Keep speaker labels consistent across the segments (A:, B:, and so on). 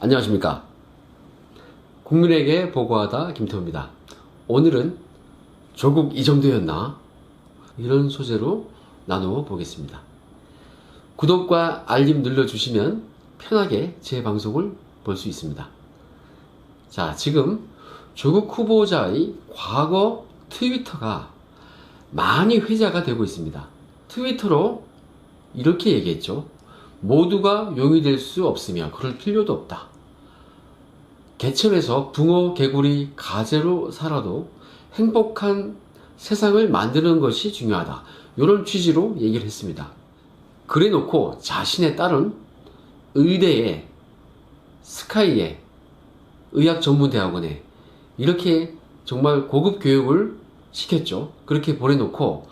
A: 안녕하십니까. 국민에게 보고하다 김태호입니다. 오늘은 조국 이 정도였나? 이런 소재로 나누어 보겠습니다. 구독과 알림 눌러주시면 편하게 제 방송을 볼 수 있습니다. 자, 지금 조국 후보자의 과거 트위터가 많이 회자가 되고 있습니다. 트위터로 이렇게 얘기했죠. 모두가 용이 될 수 없으며 그럴 필요도 없다. 개천에서 붕어, 개구리, 가재로 살아도 행복한 세상을 만드는 것이 중요하다. 이런 취지로 얘기를 했습니다. 그래 놓고 자신의 딸은 의대에, 스카이에, 의학전문대학원에 이렇게 정말 고급 교육을 시켰죠. 그렇게 보내놓고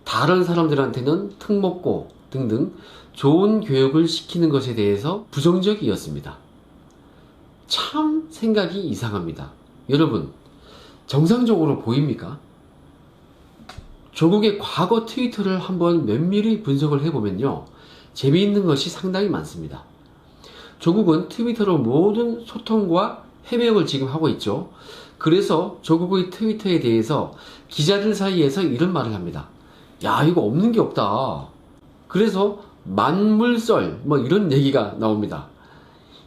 A: 다른 사람들한테는 특목고 등등 좋은 교육을 시키는 것에 대해서 부정적이었습니다. 참 생각이 이상합니다. 여러분, 정상적으로 보입니까? 조국의 과거 트위터를 한번 면밀히 분석을 해보면요, 재미있는 것이 상당히 많습니다. 조국은 트위터로 모든 소통과 해명을 지금 하고 있죠. 그래서 조국의 트위터에 대해서 기자들 사이에서 이런 말을 합니다. 야, 이거 없는 게 없다. 그래서 만물썰 이런 얘기가 나옵니다.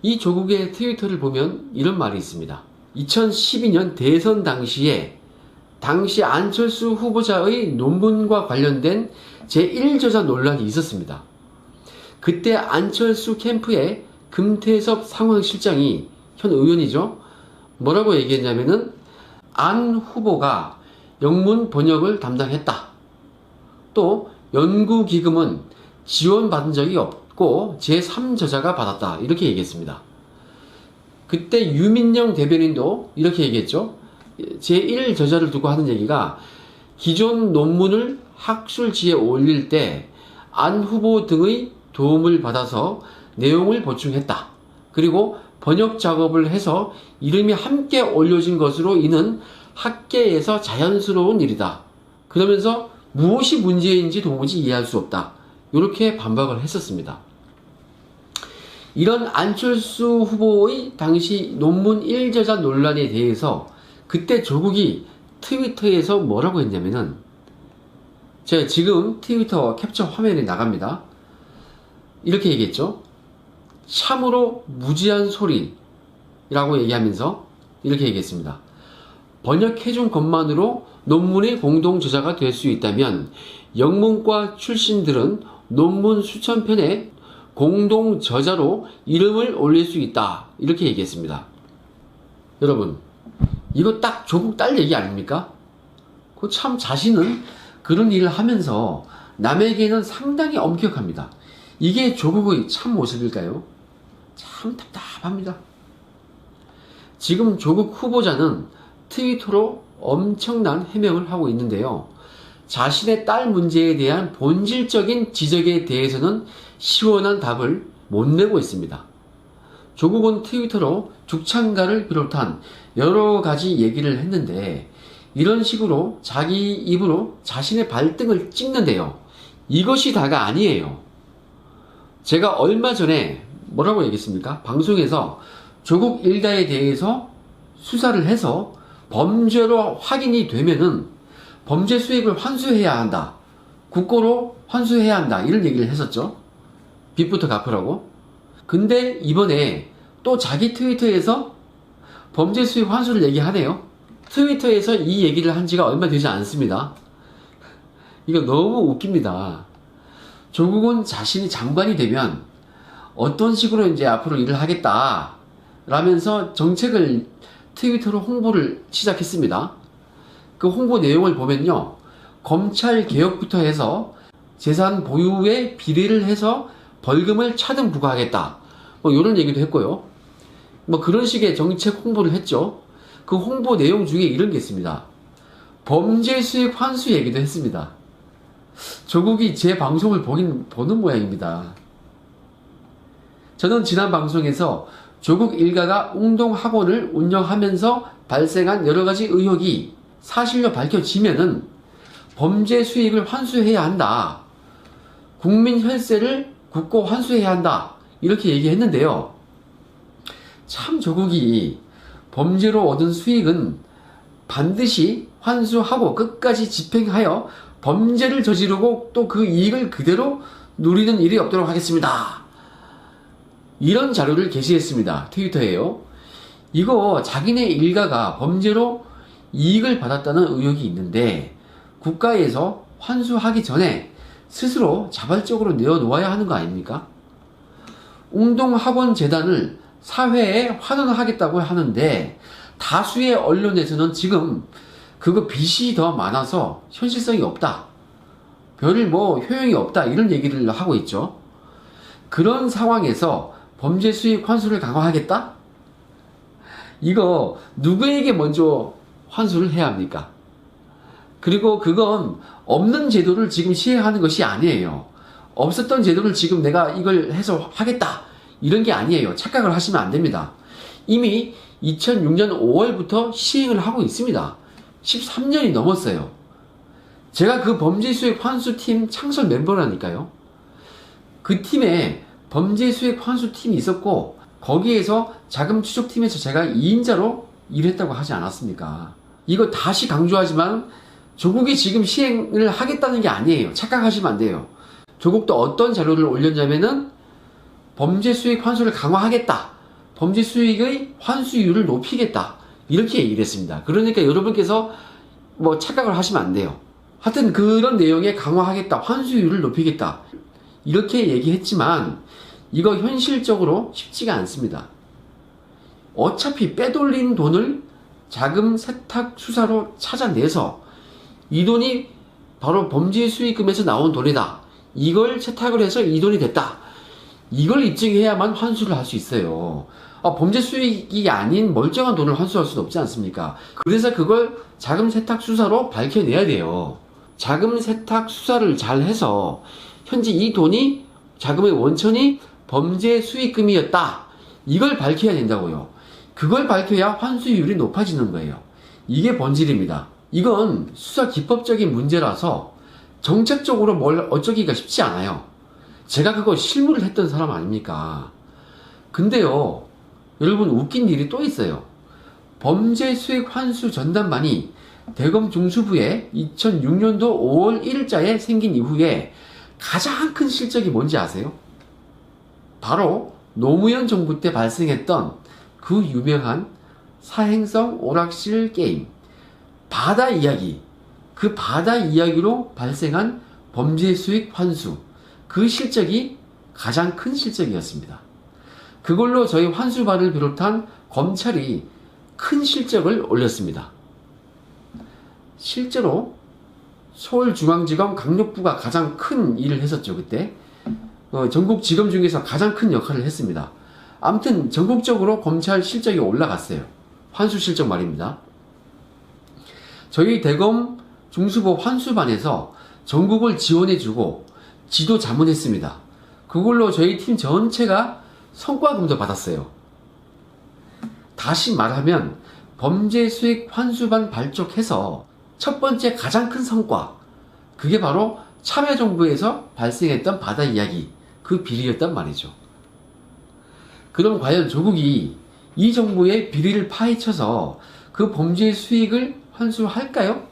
A: 이 조국의 트위터를 보면 이런 말이 있습니다. 2012년 대선 당시에 당시 안철수 후보자의 논문과 관련된 제1저자 논란이 있었습니다. 그때 안철수 캠프의 금태섭 상황실장이 현 의원이죠. 뭐라고 얘기했냐면은 안 후보가 영문 번역을 담당했다. 또 연구기금은 지원받은 적이 없고 제3저자가 받았다. 이렇게 얘기했습니다. 그때 유민영 대변인도 이렇게 얘기했죠. 제1저자를 두고 하는 얘기가 기존 논문을 학술지에 올릴 때 안 후보 등의 도움을 받아서 내용을 보충했다. 그리고 번역 작업을 해서 이름이 함께 올려진 것으로 이는 학계에서 자연스러운 일이다. 그러면서 무엇이 문제인지 도무지 이해할 수 없다. 이렇게 반박을 했었습니다. 이런 안철수 후보의 당시 논문 1저자 논란에 대해서 그때 조국이 트위터에서 뭐라고 했냐면은, 제가 지금 트위터 캡처 화면에 나갑니다. 이렇게 얘기했죠. 참으로 무지한 소리라고 얘기하면서 이렇게 얘기했습니다. 번역해준 것만으로 논문의 공동 저자가 될 수 있다면 영문과 출신들은 논문 수천 편에 공동 저자로 이름을 올릴 수 있다. 이렇게 얘기했습니다. 여러분, 이거 딱 조국 딸 얘기 아닙니까? 그 참 자신은 그런 일을 하면서 남에게는 상당히 엄격합니다. 이게 조국의 참 모습일까요? 참 답답합니다. 지금 조국 후보자는 트위터로 엄청난 해명을 하고 있는데요. 자신의 딸 문제에 대한 본질적인 지적에 대해서는 시원한 답을 못 내고 있습니다. 조국은 트위터로 죽창가를 비롯한 여러 가지 얘기를 했는데 이런 식으로 자기 입으로 자신의 발등을 찍는데요. 이것이 다가 아니에요. 제가 얼마 전에 뭐라고 얘기했습니까? 방송에서 조국 일가에 대해서 수사를 해서 범죄로 확인이 되면은 범죄 수익을 환수해야 한다. 국고로 환수해야 한다. 이런 얘기를 했었죠. 빚부터 갚으라고. 근데 이번에 또 자기 트위터에서 범죄 수익 환수를 얘기하네요. 트위터에서 이 얘기를 한 지가 얼마 되지 않습니다. 이거 너무 웃깁니다. 조국은 자신이 장관이 되면 어떤 식으로 이제 앞으로 일을 하겠다 라면서 정책을 트위터로 홍보를 시작했습니다. 그 홍보 내용을 보면요, 검찰 개혁부터 해서 재산 보유에 비례를 해서 벌금을 차등 부과하겠다, 이런 얘기도 했고요. 그런 식의 정책 홍보를 했죠. 그 홍보 내용 중에 이런 게 있습니다. 범죄 수익 환수 얘기도 했습니다. 조국이 제 방송을 보는 모양입니다. 저는 지난 방송에서 조국 일가가 웅동학원을 운영하면서 발생한 여러 가지 의혹이 사실로 밝혀지면은 범죄 수익을 환수해야 한다. 국민 혈세를 국고 환수해야 한다. 이렇게 얘기했는데요. 참 조국이 범죄로 얻은 수익은 반드시 환수하고 끝까지 집행하여 범죄를 저지르고 또 그 이익을 그대로 누리는 일이 없도록 하겠습니다. 이런 자료를 게시했습니다. 트위터에요. 이거 자기네 일가가 범죄로 이익을 받았다는 의혹이 있는데 국가에서 환수하기 전에 스스로 자발적으로 내어놓아야 하는 거 아닙니까? 웅동학원재단을 사회에 환원하겠다고 하는데 다수의 언론에서는 지금 그거 빚이 더 많아서 현실성이 없다. 별 효용이 없다. 이런 얘기를 하고 있죠. 그런 상황에서 범죄 수익 환수를 강화하겠다? 이거 누구에게 먼저 환수를 해야 합니까? 그리고 그건 없는 제도를 지금 시행하는 것이 아니에요. 없었던 제도를 지금 내가 이걸 해서 하겠다. 이런 게 아니에요. 착각을 하시면 안 됩니다. 이미 2006년 5월부터 시행을 하고 있습니다. 13년이 넘었어요. 제가 그 범죄수익 환수팀 창설 멤버라니까요. 그 팀에 범죄수익 환수팀이 있었고 거기에서 자금 추적팀에서 제가 2인자로 일했다고 하지 않았습니까? 이거 다시 강조하지만 조국이 지금 시행을 하겠다는 게 아니에요. 착각하시면 안 돼요. 조국도 어떤 자료를 올렸냐면은 범죄수익 환수를 강화하겠다. 범죄수익의 환수율을 높이겠다. 이렇게 얘기를 했습니다. 그러니까 여러분께서 착각을 하시면 안 돼요. 하여튼 그런 내용에 강화하겠다. 환수율을 높이겠다. 이렇게 얘기했지만 이거 현실적으로 쉽지가 않습니다. 어차피 빼돌린 돈을 자금 세탁 수사로 찾아내서 이 돈이 바로 범죄 수익금에서 나온 돈이다. 이걸 세탁을 해서 이 돈이 됐다. 이걸 입증해야만 환수를 할 수 있어요. 범죄 수익이 아닌 멀쩡한 돈을 환수할 수는 없지 않습니까? 그래서 그걸 자금 세탁 수사로 밝혀내야 돼요. 자금 세탁 수사를 잘 해서 현재 이 돈이 자금의 원천이 범죄 수익금이었다. 이걸 밝혀야 된다고요. 그걸 밝혀야 환수율이 높아지는 거예요. 이게 본질입니다. 이건 수사 기법적인 문제라서 정책적으로 뭘 어쩌기가 쉽지 않아요. 제가 그거 실무를 했던 사람 아닙니까? 근데요, 여러분 웃긴 일이 또 있어요. 범죄 수익 환수 전담반이 대검 중수부에 2006년도 5월 1일자에 생긴 이후에 가장 큰 실적이 뭔지 아세요? 바로 노무현 정부 때 발생했던 그 유명한 사행성 오락실 게임 바다 이야기, 그 바다 이야기로 발생한 범죄 수익 환수, 그 실적이 가장 큰 실적이었습니다. 그걸로 저희 환수반을 비롯한 검찰이 큰 실적을 올렸습니다. 실제로 서울중앙지검 강력부가 가장 큰 일을 했었죠. 그때 전국지검 중에서 가장 큰 역할을 했습니다. 아무튼 전국적으로 검찰 실적이 올라갔어요. 환수 실적 말입니다. 저희 대검 중수부 환수반에서 전국을 지원해주고 지도 자문했습니다. 그걸로 저희 팀 전체가 성과금도 받았어요. 다시 말하면 범죄 수익 환수반 발족해서 첫 번째 가장 큰 성과, 그게 바로 참여정부에서 발생했던 바다 이야기, 그 비리였단 말이죠. 그럼 과연 조국이 이 정부의 비리를 파헤쳐서 그 범죄 수익을 환수할까요?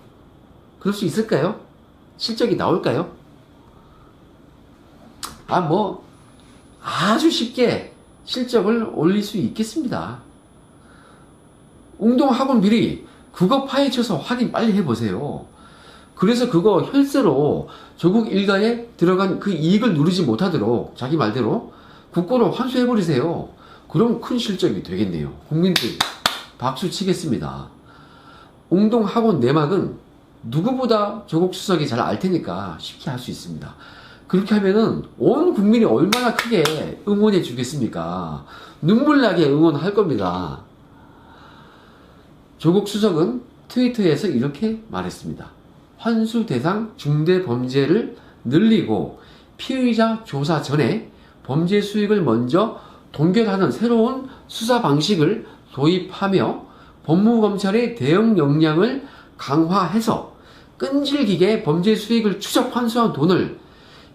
A: 그럴 수 있을까요? 실적이 나올까요? 아주 쉽게 실적을 올릴 수 있겠습니다. 웅동학원 비리, 그거 파헤쳐서 확인 빨리 해보세요. 그래서 그거 혈세로 조국 일가에 들어간 그 이익을 누리지 못하도록 자기 말대로 국고로 환수해버리세요. 그럼 큰 실적이 되겠네요. 국민들 박수 치겠습니다. 웅동학원 내막은 누구보다 조국 수석이 잘 알 테니까 쉽게 할 수 있습니다. 그렇게 하면은 온 국민이 얼마나 크게 응원해 주겠습니까? 눈물 나게 응원할 겁니다. 조국 수석은 트위터에서 이렇게 말했습니다. 환수 대상 중대 범죄를 늘리고 피의자 조사 전에 범죄 수익을 먼저 동결하는 새로운 수사 방식을 도입하며 법무검찰의 대응 역량을 강화해서 끈질기게 범죄 수익을 추적 환수한 돈을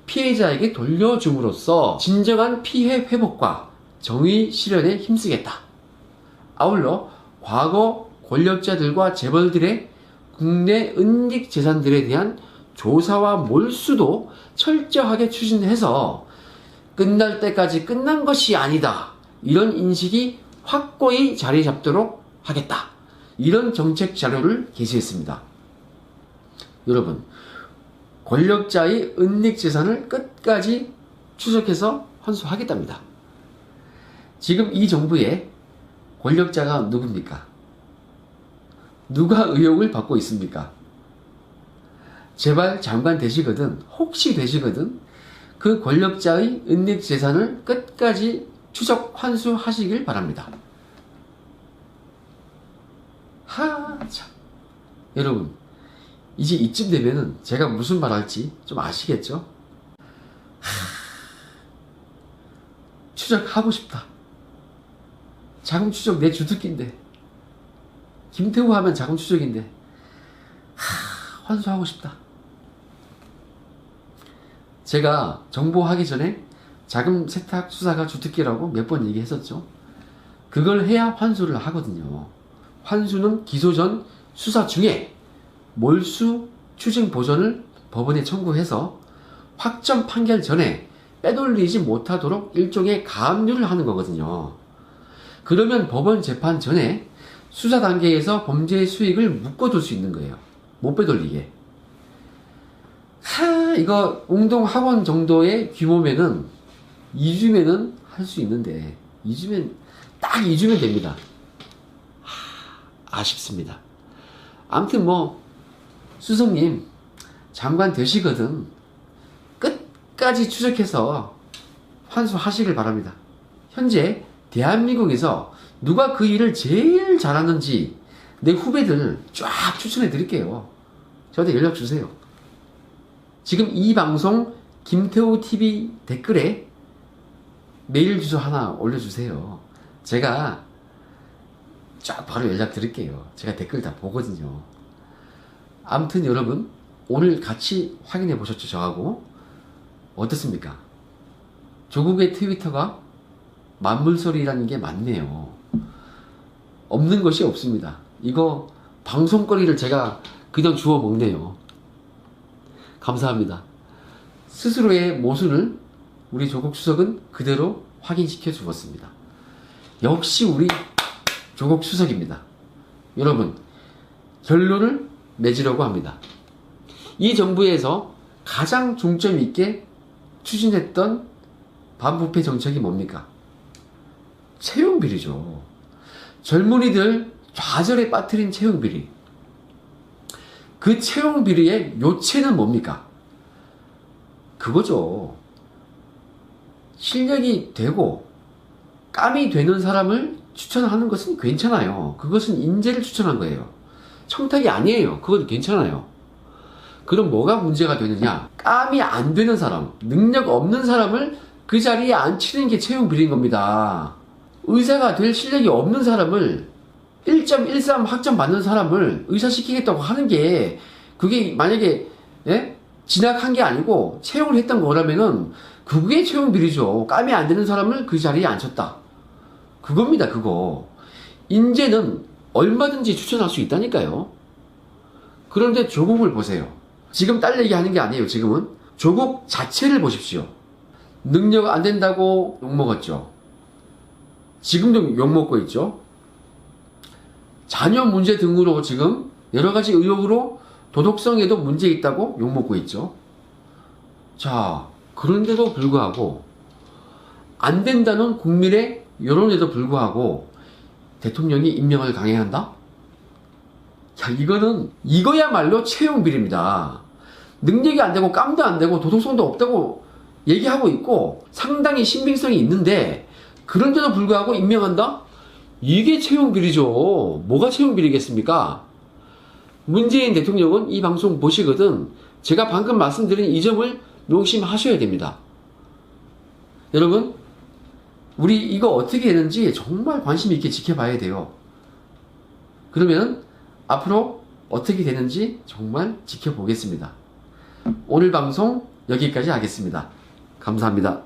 A: 피해자에게 돌려줌으로써 진정한 피해 회복과 정의 실현에 힘쓰겠다. 아울러 과거 권력자들과 재벌들의 국내 은닉 재산들에 대한 조사와 몰수도 철저하게 추진해서 끝날 때까지 끝난 것이 아니다. 이런 인식이 확고히 자리 잡도록 하겠다. 이런 정책 자료를 게시했습니다. 여러분, 권력자의 은닉 재산을 끝까지 추적해서 환수하겠답니다. 지금 이 정부의 권력자가 누굽니까? 누가 의혹을 받고 있습니까? 제발 장관 되시거든, 혹시 되시거든, 그 권력자의 은닉 재산을 끝까지 추적 환수하시길 바랍니다. 참. 여러분, 이제 이쯤 되면은 제가 무슨 말 할지 좀 아시겠죠? 추적하고 싶다. 자금 추적 내 주특기인데. 김태우 하면 자금 추적인데. 환수하고 싶다. 제가 정보하기 전에 자금 세탁 수사가 주특기라고 몇 번 얘기했었죠. 그걸 해야 환수를 하거든요. 환수는 기소 전 수사 중에 몰수 추징 보전을 법원에 청구해서 확정 판결 전에 빼돌리지 못하도록 일종의 가압류를 하는 거거든요. 그러면 법원 재판 전에 수사 단계에서 범죄의 수익을 묶어둘 수 있는 거예요. 못 빼돌리게. 이거 웅동학원 정도의 규모면은 2주면은 할 수 있는데 2주면 딱 2주면 됩니다. 아쉽습니다. 아무튼 뭐 수석님 장관 되시거든 끝까지 추적해서 환수하시길 바랍니다. 현재 대한민국에서 누가 그 일을 제일 잘하는지 내 후배들 쫙 추천해 드릴게요. 저한테 연락 주세요. 지금 이 방송 김태우 TV 댓글에 메일 주소 하나 올려주세요. 제가 쫙 바로 연락 드릴게요. 제가 댓글 다 보거든요. 아무튼 여러분 오늘 같이 확인해 보셨죠? 저하고 어떻습니까? 조국의 트위터가 만물소리라는 게 맞네요. 없는 것이 없습니다. 이거 방송거리를 제가 그냥 주워 먹네요. 감사합니다. 스스로의 모순을 우리 조국 수석은 그대로 확인시켜 주었습니다. 역시 우리 조국 수석입니다. 여러분, 결론을 맺으려고 합니다. 이 정부에서 가장 중점 있게 추진했던 반부패 정책이 뭡니까? 채용비리죠. 젊은이들 좌절에 빠뜨린 채용비리. 그 채용비리의 요체는 뭡니까? 그거죠. 실력이 되고 깜이 되는 사람을 추천하는 것은 괜찮아요. 그것은 인재를 추천한 거예요. 청탁이 아니에요. 그건 괜찮아요. 그럼 뭐가 문제가 되느냐? 깜이 안 되는 사람, 능력 없는 사람을 그 자리에 앉히는 게 채용 비리인 겁니다. 의사가 될 실력이 없는 사람을 1.13 학점 받는 사람을 의사시키겠다고 하는 게 그게 만약에 진학한 게 아니고 채용을 했던 거라면은 그게 채용 비리죠. 깜이 안 되는 사람을 그 자리에 앉혔다. 그겁니다. 그거. 인재는 얼마든지 추천할 수 있다니까요. 그런데 조국을 보세요. 지금 딸 얘기하는 게 아니에요. 지금은 조국 자체를 보십시오. 능력 안 된다고 욕먹었죠. 지금도 욕먹고 있죠. 자녀 문제 등으로 지금 여러가지 의혹으로 도덕성에도 문제 있다고 욕먹고 있죠. 자, 그런데도 불구하고 안 된다는 국민의 여론에도 불구하고 대통령이 임명을 강행한다? 야, 이거야말로 채용비리입니다. 능력이 안 되고 깜도 안 되고 도덕성도 없다고 얘기하고 있고 상당히 신빙성이 있는데 그런데도 불구하고 임명한다? 이게 채용비리죠. 뭐가 채용비리겠습니까? 문재인 대통령은 이 방송 보시거든 제가 방금 말씀드린 이 점을 명심하셔야 됩니다. 여러분, 우리 이거 어떻게 되는지 정말 관심 있게 지켜봐야 돼요. 그러면 앞으로 어떻게 되는지 정말 지켜보겠습니다. 오늘 방송 여기까지 하겠습니다. 감사합니다.